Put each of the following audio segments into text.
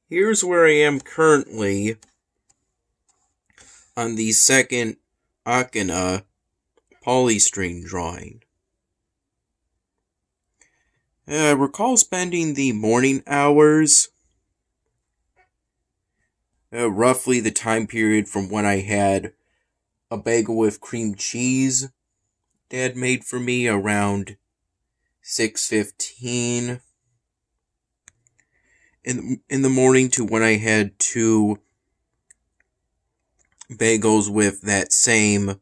Here's where I am currently on the second Ankha polystyrene drawing. I recall spending the morning hours, roughly the time period from when I had a bagel with cream cheese Dad made for me, around 6:15 in the morning, to when I had two bagels with that same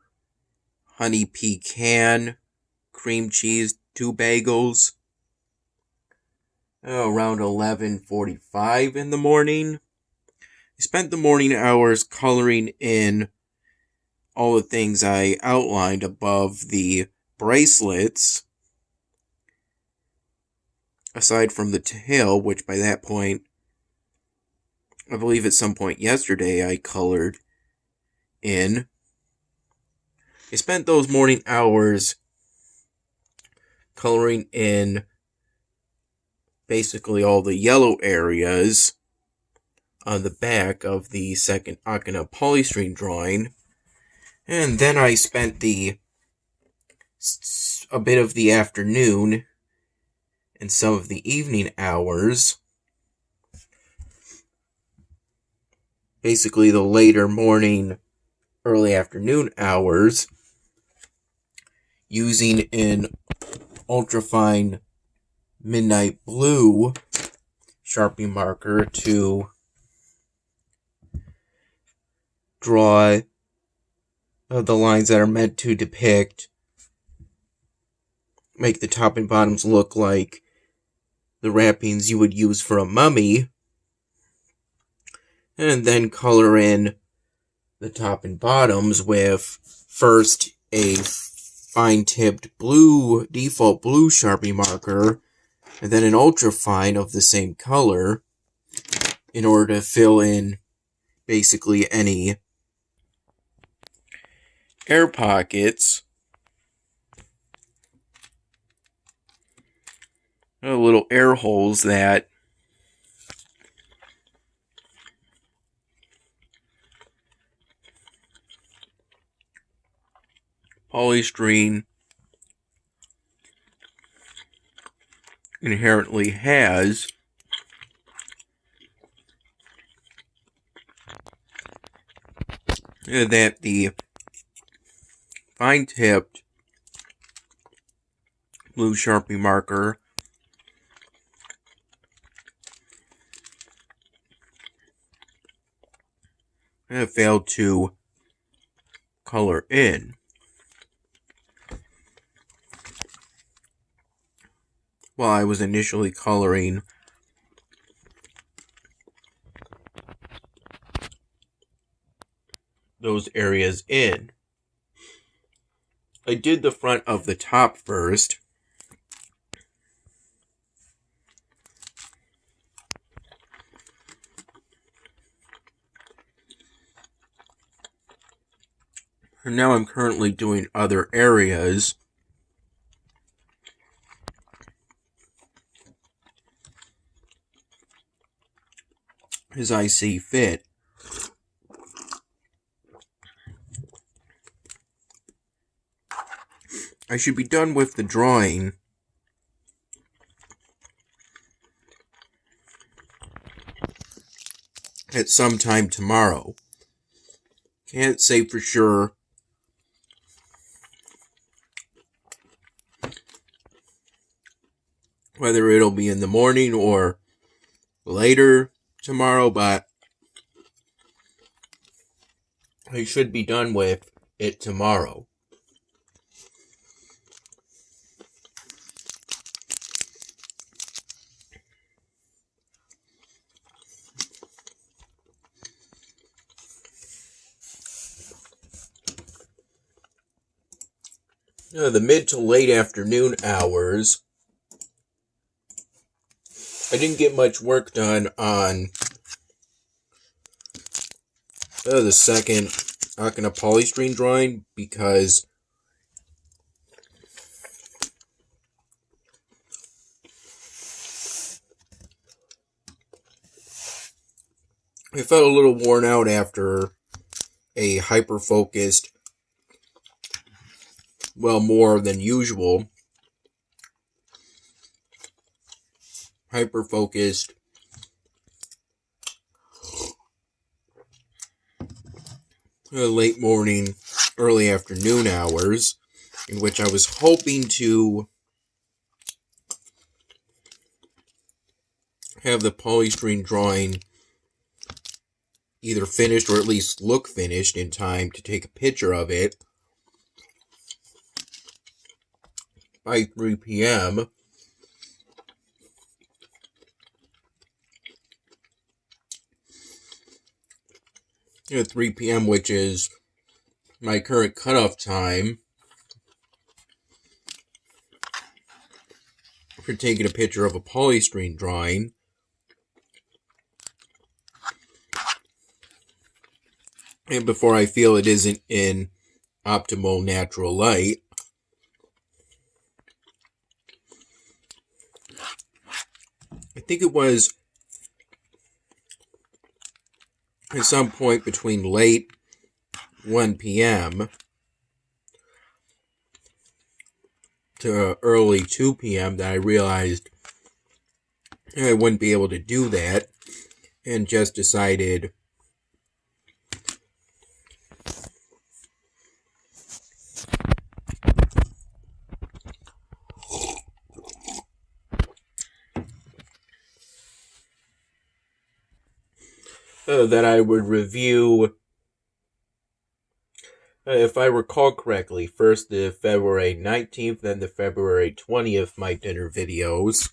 honey pecan cream cheese, two bagels, around 11:45 in the morning. I spent the morning hours coloring in all the things I outlined above the bracelets, aside from the tail, which by that point, I believe at some point yesterday, I colored in. I spent those morning hours coloring in basically all the yellow areas on the back of the second Ankha polystyrene drawing. And then I spent a bit of the afternoon and some of the evening hours, basically the later morning, early afternoon hours, using an ultrafine midnight blue Sharpie marker to draw the lines that are meant to make the top and bottoms look like the wrappings you would use for a mummy, and then color in the top and bottoms with first a fine-tipped default blue Sharpie marker, and then an ultrafine of the same color, in order to fill in basically any air pockets, little air holes that polystyrene inherently has, that the fine-tipped blue Sharpie marker failed to color in. While I was initially coloring those areas in. I did the front of the top first. And now I'm currently doing other areas. As I see fit. I should be done with the drawing at some time tomorrow. Can't say for sure whether it'll be in the morning or later tomorrow, but I should be done with it tomorrow. The mid to late afternoon hours, I didn't get much work done on the second Ankha polystyrene drawing because I felt a little worn out after a hyper-focused, well, more than usual, hyper-focused late morning, early afternoon hours, in which I was hoping to have the polystyrene drawing either finished or at least look finished in time to take a picture of it by 3 p.m. At 3 p.m., which is my current cutoff time for taking a picture of a polystyrene drawing. And before I feel it isn't in optimal natural light. I think it was at some point between late 1 p.m. to early 2 p.m. that I realized I wouldn't be able to do that, and just decided that I would review, if I recall correctly, first the February 19th, then the February 20th My Dinner videos,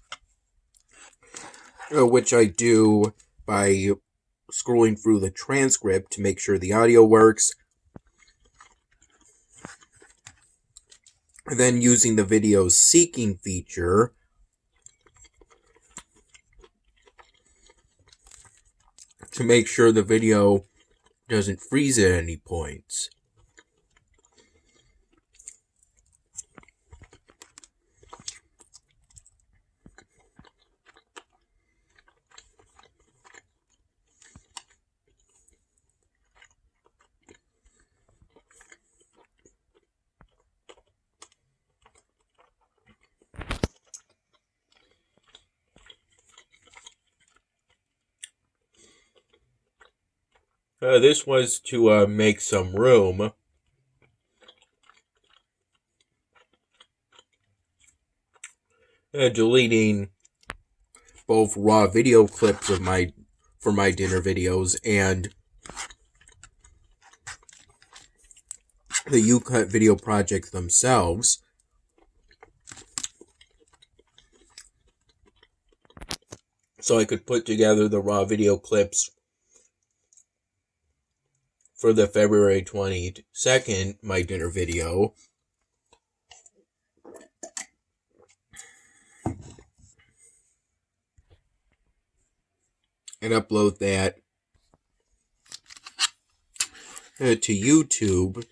which I do by scrolling through the transcript to make sure the audio works, and then using the video seeking feature to make sure the video doesn't freeze at any points. This was to make some room deleting both raw video clips of for my dinner videos and the YouCut video projects themselves. So I could put together the raw video clips for the February 22nd My Dinner video, and upload that to YouTube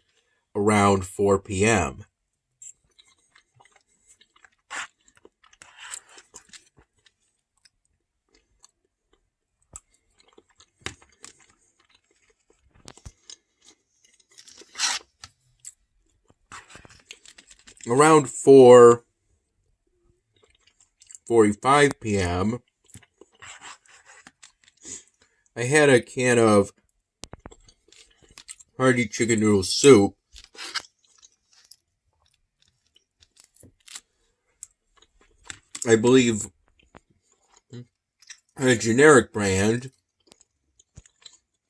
around 4 p.m. Around 4:45 p.m., I had a can of hearty chicken noodle soup. I believe a generic brand,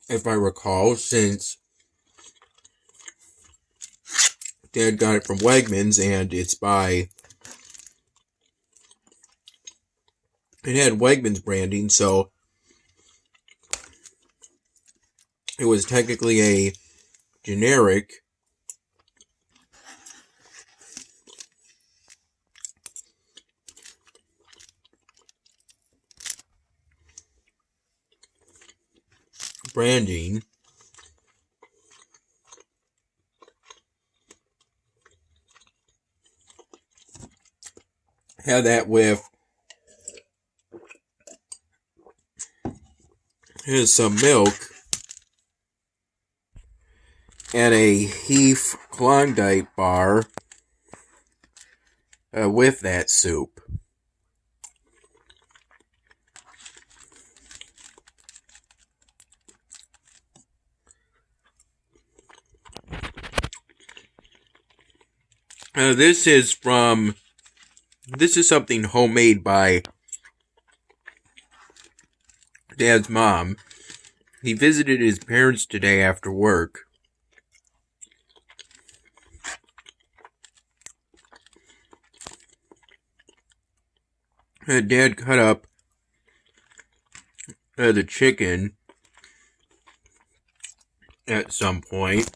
if I recall, since Dad got it from Wegmans, and it had Wegmans branding, so it was technically a generic branding. Had that with Here's some milk and a Heath Klondike bar with that soup. This is something homemade by Dad's mom. He visited his parents today after work. Dad cut up the chicken at some point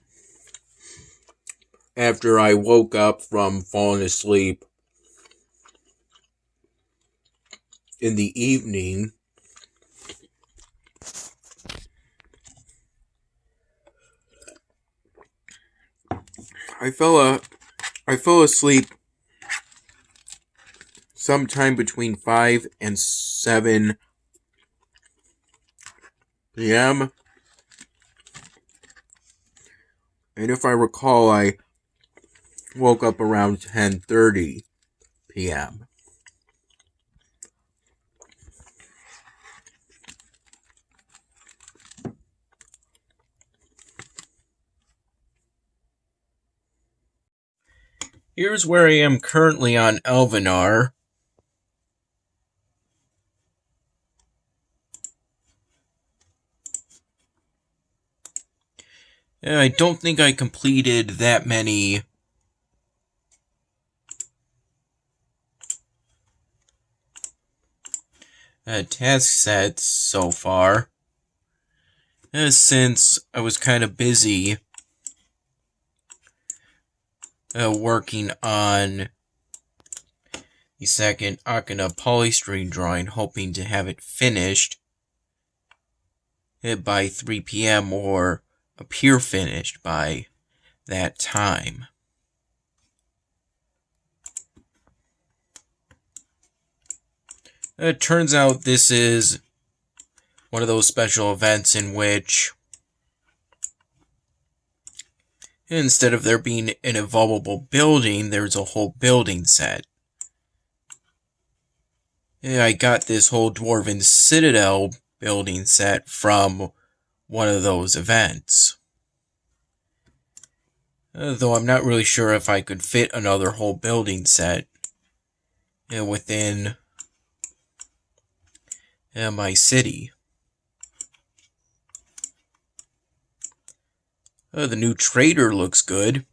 after I woke up from falling asleep in the evening. I fell asleep sometime between 5 and 7 p.m. And if I recall, I woke up around 10:30 p.m. Here's where I am currently on Elvenar. I don't think I completed that many task sets so far, since I was kind of busy working on the second Ankha polystyrene drawing, hoping to have it finished by 3 p.m. or appear finished by that time. It turns out this is one of those special events in which, instead of there being an evolvable building, there's a whole building set. I got this whole Dwarven Citadel building set from one of those events. Though I'm not really sure if I could fit another whole building set within my city. The new trader looks good.